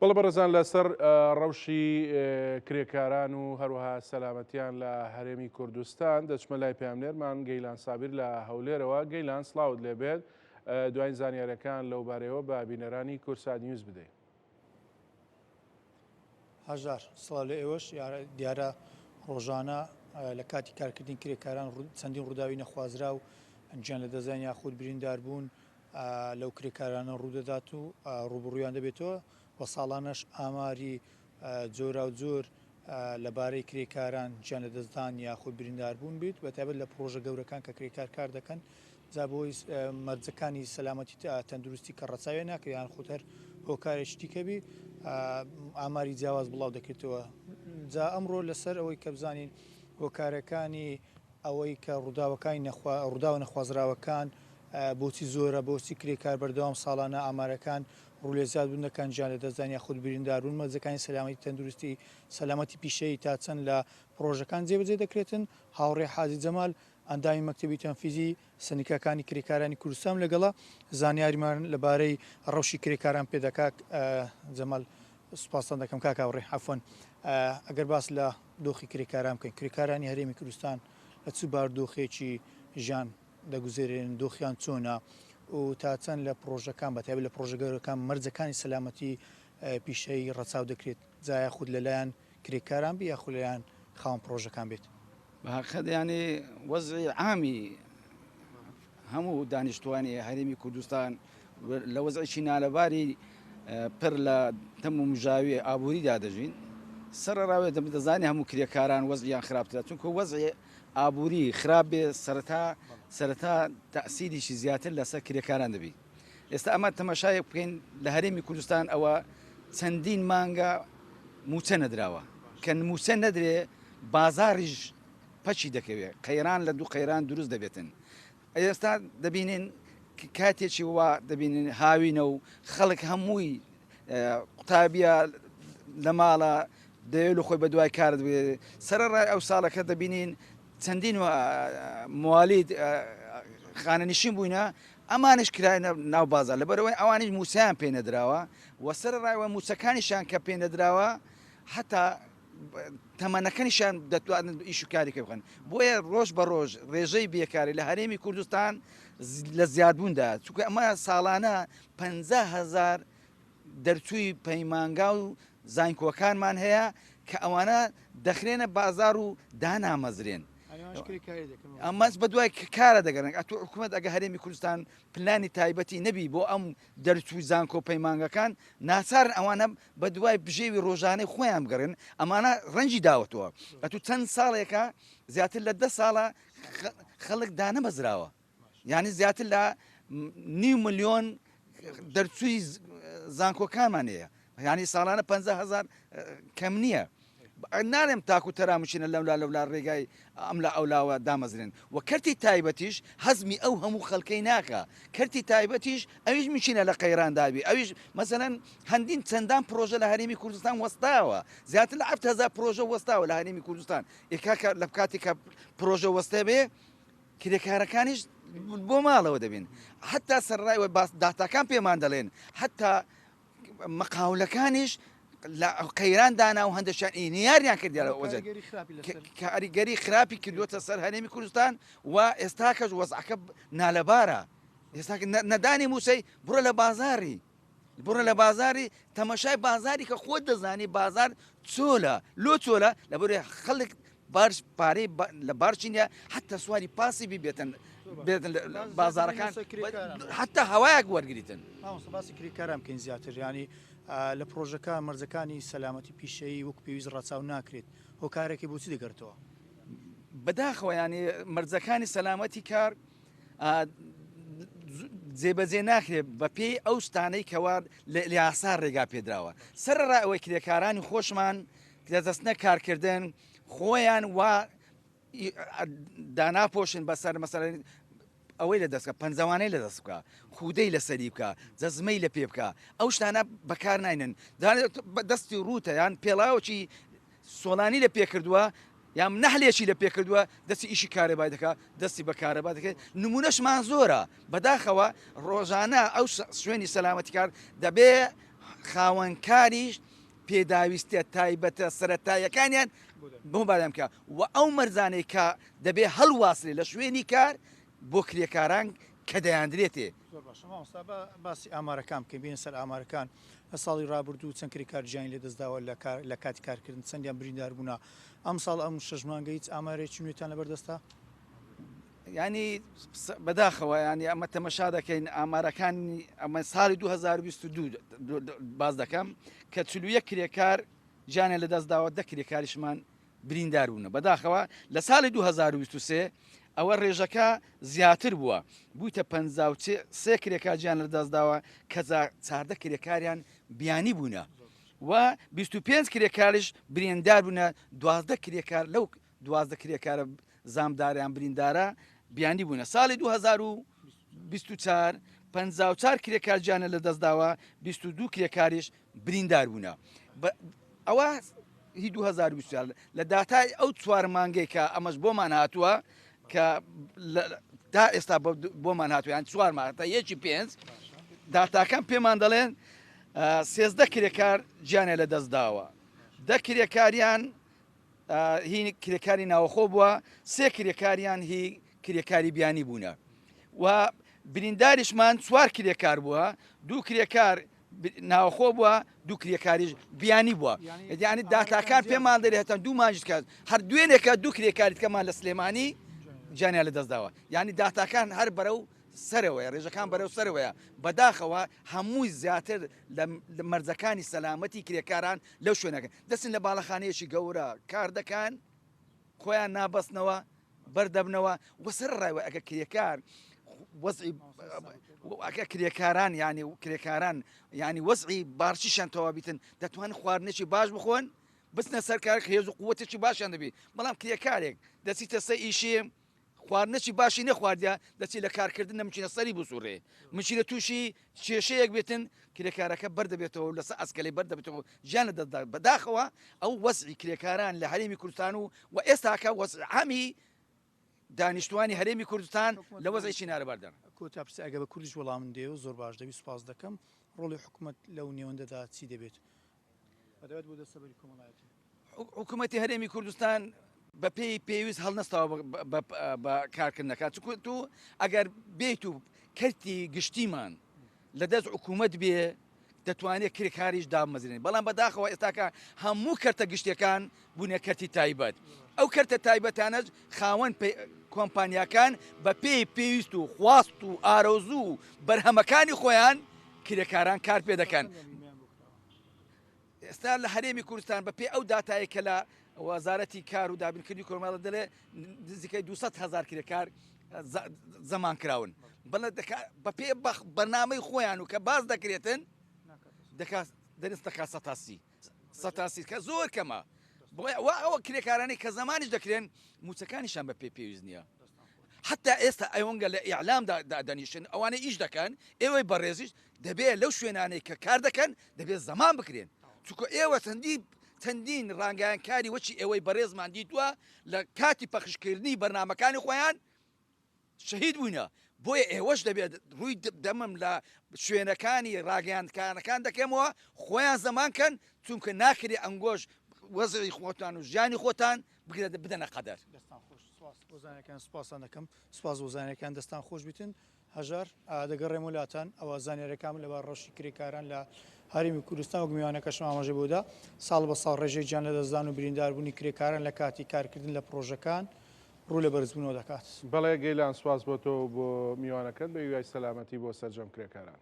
بەڵێ بەڕێزان لەسەر ڕەوشی کرێکاران و هەروەها سەلامەتیان لە هەرێمی کوردستان دەچمە لای پامنێرمان گەیلان سابیر لە هەولێرەوە. گەیلان سڵاوت لێبێت، دوای زانیاریەکان لەو بارەیەوە بە بینەرانی کورسات نیوز بدەیت. هەژار سڵاو لە ئێوەش دیارە ڕۆژانە لە کاتی کارکردنی کرێکاران چەندین ڕووداوی نەخوازرا و گیان لە دەزان یاخود بریندار بوون لەو کرێکارانە ڕوودەدات و ڕوبڕوویان دەبێتەوە بە ساڵانەش ئاماری جۆرا و جۆر لەبارەی کرێکاران گیان لە دەستدان یاخود بریندار بوون بیت بەتایبەت لە پرۆژە گەورەکان کە کرێکار کار دەکەن جا بۆی مەرجەکانی سەلامەتی تەندروستی کە ڕەچاوێ ناکەیان خۆتەر هۆکارێکی کەبی ئاماری جیاواز بڵاو دەکرێتەوە. جا ئەمڕۆ لەسەر ئەوەی کە بزانین هۆکارەکانی ئەوەی کە ڕووداوە نەخوازراوەکان بۆچی زۆرە بۆچی کرێکار بەردەوام ساڵانە ئامارەکان ڕوولێزیاد بوون دەکەن گیان لە دەستدان یاخود برینداربوون مەرجەکانی سەلامەتی تەندروستی سەلامەتی پیشەیی تا چەند لە پرۆژەکان جێبەجێ دەکرێتن. هاوڕێ حاجی جەمال ئەندامی مەکتەبی تەنفیزی سەندیکاکانی کرێکارانی کوردستان لەگەڵا زانیاریمان لەبارەی ڕەوشی کرێکاران پێدەکات. جەمال سوپاسان دەکەم کاک هاوڕێ عەفوەن ئەگەر باس لە دۆخی کرێکاران بکەین کرێکارانی هەرێمی کوردستان لە چ باردۆخێکی ژیان دەگوزێرێن دۆخیان چۆنە و تا چەند لە پرۆژەکان بەتایبەت لە پرۆژە گەورەکان مەرجەکانی سەلامەتی پیشەی ڕەچاو دەکرێت جا یاخود لەلایەن کرێکاران بێ یاخود لەلایەن خاوەن پرۆژەکان بێت. بەحەقیقەت یعنی وەزعی عامی هەموو دانیشتوانی هەرێمی کوردستان لە وەزعێکی نالەباری پڕ لە تەم و مژاوی ئابووریدا دەژین. سەرەڕاوێ دەزانی هەموو کرێکاران وەزعیان خراپترە چونکە وەزعی ئابووری خراپ بێ سەرەتا تەئسیریشی زیاتر لەسەر کرێکاران دەبی. ئێستا ئەمە تەماشایەک بکەین لە هەرێمی کوردستان ئەوە چەندین مانگە موچە نەدراوە کە موچە نەدرێ بازاریش پەچی دەکەوێت قەیران لە دوو قەیران دروست دەبێتن. ئێستا دەبینین کاتێکی وا دەبینین هاوینە و خەڵک هەمووی قوتابیە لە ماڵە دەوێت لە خۆی بە دوای کارت بێت. سەرەڕای ئەو ساڵەکە دەبینین چەندین موالید خانەنشین بووینە ئەمانش کرای ناو بازار لەبەرەوەی ئەوانش موسیان پێ نەدراوە و سەرڕایوە موچەکانیشان کە پێ نەدراوە حتا تەمەنەکەنیشان دەتوانن ئیش و کاری بکەن. بۆیە ڕۆژ بە ڕۆژ ڕێژەی بێکاری لە هەرێمی کوردستان لە زیادبووندا چونکە ئەمە ساڵانە 50,000 دەرچووی پەیمانگا و زانکۆکانمان هەیە کە ئەوانە دەخرێنە بازار و دانامەزرێن. ئەمەس بە دوای کارە دەگەڕن. ئەتو حکوومەت ئەگە هەرێمی کوردستان پلانی تایبەتی نەبی بۆ ئەم دەرچووی زانکۆ پەیمانگەکان ناچارن ئەوانە بە دوای بژێوی ڕۆژانەی خۆیان بگەڕن. ئەمانە ڕەنجی داوەتەوە. ئەتو چەند ساڵێکە زیاتر لە 10 ساڵە خەڵک دانەمەزراوە یعنی زیاتر لە 9 ملیۆن دەرچووی زانکۆکانمان هەیە یعنی ساڵانە 50,000 کەم نییە. نارێم تاکو تەرامشینە لەولا ڕێگای ئەم لە ئەولاوە دامەزرێن و کەرتی تایبەتیش هەزمی ئەو هەموو خەڵکەی ناکە. کەرتی تایبەتیش ئەویش میچینە لە قەیراندابی ئەویش مەسەلەن هەندین چەندان پرۆژە لە هەرێمی کوردستان وەستاوە زیاتر لە 7,000 پرۆژە وەستاوە لە هەرێمی کوردستان. ئێکاکە لە کاتێکە پرۆژە وەستە بێ کرێکارەکانیش بۆ ماڵەوە دەبین. حتا سەرڕایوە داتاکان پێمان دەڵێن حتا مەقاولەکانیش لە قەیران دانا و هەندێکیان ئینیاریان کردیانە کاریگەری خراپی کردووەتە سەر هەرێمی کوردستان و ئێستاکەش وەزعەکە نالەبارە. ئێستا نەدانی موسەی بڕە لە بازاری تەمەشای بازاری کە خۆت دەزانی بازار چۆلە لۆ چۆلە لەبەرێ خەڵک بارش پارەی لە بارچینە حتا سواری پاسی بێتن بازارەکان حتا هەوایەک وەرگریتن. باسی کرێکاران بکەین زیاتر ینی لە پرۆژەکە مەرجەکانی سەلامەتی پیشەیی وەک پێویست ڕەچاو ناکرێت هۆکارێکی بۆچی دەگەڕێتەوە؟ بەداخەوە ینی مەرجەکانی سەلامەتی کار جێبەجێ ناکرێت بە پێی ئەو شتانەی کەوا لە یاسا ڕێگا پێدراوە. سەرڕای ئەوەی کرێکارانی خۆشمان دەستنە کارکردن خۆیان وا داناپۆشن بەسەر مەسەلەن ئەوەی لە دەستکە پەنجەوانەی لە دەست بکە خودەی لەسەری بکە جەزمەی لە پێ بکە ئەو شتانە بەکار ناینن دەستی ڕوتە یان پێڵاوکی سۆڵانی لە پێ کردووە یام نەحلێکی لە پێ کردووە دەستی ئیشی کارەبای دەکە دەستی بە کارەبا دەکەێت نمونەشمان زۆرە بەداخەوە ڕۆژانە ئەو شوێنی سەلامەتی کار دەبێ خاوەنکاریش پێداویستە تایبەتە سەرەتاییەکانیان بۆ بادەمکە و ئەو مەرزانەی کە دەبێ هەڵواسرێ لە شوێنی کار بۆ کرێکاران کە دەیاندرێتێ. زۆر باشە مامۆستا باسی ئامارەکان بکەین بینە سەر ئامارەکان لە ساڵی ڕابردوو چەند کریکار گیانی لێ دەستداوە لە کاتی کارکردن چەندیان بریندار بوونا ئەم ساڵ ئەم 6 مانگە هیچ ئامارێکی نوێتان لەبەردەستا؟ ینی بەداخەوە ینی ئەمە تەمەشا دەکەین ئامارەکانی ئەمە ساڵی 2022 باز دەکەم کە 41 کرێکار گیانیان لە دەستداوە 10 کرێکاریشمان بریندار بوون. بەداخەوە لە ساڵی 2023 ئەوە ڕێژەکە زیاتر بووە بوویتە 53 کرێکار گیان لە دەستداوە کە 14 کرێکاریان بیانی بوونە و 25 کرێکاریش بریندار بوونە 12 کرێکار لەو 12 کرێکارە زامداریان بریندارە بیانی بوونە. ساڵی 2024 54 کرێکار گیانە لە دەستداوە 22 کرێکاریش بریندار بوونە. ئەوە هی 2024 لە داتای ئەو 4 مانگەی کە ئەمەش بۆمان هاتووە کە تا ئێستا بۆمان هاتوویان 4 مانگ تا یەکی 5 داتاکان پێمان دەڵێن 13 کرێکار گیانە لە دەستداوە 10 کرێکاریان هی کرێکاری ناوەخۆ بووە 3 کرێکاریان هی کرێکاری بیانی بوونە و برینداریشمان 4 کرێکار بووە 2 کرێکار ناوەخۆ بووە 2 کرێکاریش بیانی بووە. یعنی داتاکان پێمان دەرێتەن 2 مانجت کات هەر دوێنێکە 2 کرێکاریت کەمان لە سلێمانی گیانیان لە دەستداوە. یعنی داتاکان هەر بەرەو سەرەوەیە ڕێژەکان بەرەو سەرەوەیە بەداخەوە هەمووی زیاتر لە مەرجەکانی سەلامەتی کرێکاران لەو شوێنەکە دەستن لە باڵەخانەیەکی گەورە کار دەکەن خۆیان نابەستنەوە بەردەبنەوە وەسەر ڕایوە ئەگە کرێکار ئەگە کرێکاران ینی کرێکاران ینی وەزعی بارچیشان تەوا بیتن دەتوانن خواردنێکی باش بخۆن بچنە سەر کارێک هێز و قووەتێکی باشیان دەبی بەڵام کرێکارێک دەچیتە سەر ئیشێ خواردنەکی باشی نەخواردیا دەچی لە کارکردن نەمچینە سەری بسوڕێ مچینە تووشی کێشەیەک بێتن کرێکارەکە بەردەبێتەوە لەسەر ئەسکەلی بەردەبێتەوە ژیان لە دەستدا بەداخەوە ئەو وەزعی کرێکاران لە هەرێمی کوردستان و ئێستاکە وەزع هەمی دانیشتوانی هەرێمی کوردستان لە وەزعی نارەباردان کۆتا پرسە ئەگە بە کوردیش وەڵام دێ و زۆر باش دەبی سوپاس دەکەم ڕۆڵی حکوومەت لەو نێوەندەدا چی دەبێت بەدەوێت بۆ دەستەبەری کۆمەڵایەتی حکوومەتی هەرێمی کوردستان بە پێی پێویست هەڵنەستەوە بە کارکردنەکە تو ئەگەر بێت و کەرتی گشتیمان لە دەست حکوومەت بێ دەتوانێت کرێکاریش دامەزرێن بەڵام بەداخەوە ئێستاکە هەموو کەرتە گشتەکان بوونە کەرتی تایبەت ئەو کەرتە تایبەتانەش خاوەن کۆمپانیاکان بە پێی پێویست و خواست و ئارەزوو و بەرهەمەکانی خۆیان کرێکاران کار پێ دەکەن. ئێستا لە هەرێمی کوردستان بە پێی ئەو داتایی کە لە وەزارەتی کار و دابینکردنی کۆمەڵە دەڵێ نزیکەی 200,000 کرێکار زەمان کراون بە پێ بەرنامەی خۆیان و کە باز دەکرێتن دەست دەکات سەتاسی کە زۆر کەمە ئەوە کرێکارانی کە زمانیش دەکرێن موچەکانیشان بە پێویست نییە حتا ئێستا ئەوەنگە لە ئیعلامدا دانیشن ئەوانە ئیش دەکەن ئێوەی بەڕێزیش دەبێت لەو شوێنانەی کە کار دەکەن دەبێت زەمان بکرێن چونکە ئێوە چەندین ڕانگەیانکاری وەچی ئێوەی بەڕێزمان دیتووە لە کاتی پەخشکردنی بەرنامەکانی خۆیان شەهید بووینە بۆیە ئێوەش دەبێت ڕووی دەمم لە شوێنەکانی ڕاگەیانکانەکان دەکەمەوە خۆیان زەمانکەن چونکە ناکرێ ئەنگۆش وەزعی خۆتان و ژیانی خۆتان بگرێت بدەنە قەدەر. وەزانەکان سوپاسان دەکەم سوپاس وەزانەکان دەستان خۆش بیتن هەژار دەگەڕێم وڵاتان ئەوە زانێرەکان لەبار ڕۆژی کرێکاران لە هەرێمی کوردستان و میوانەکەشم ئاماژە بۆدا ساڵ بە ساڵ ڕێژەی گیان لە دەستدان و برینداربوونی کرێکاران لە کاتی کارکردن لە پرۆژەکان ڕوو لە بەرزبوونەوە دەکات. بەڵێ گەیلان سواس بۆ تۆ بۆ میوانەکەت بە ویای سەلامەتی بۆ سەرجەم کرێکاران.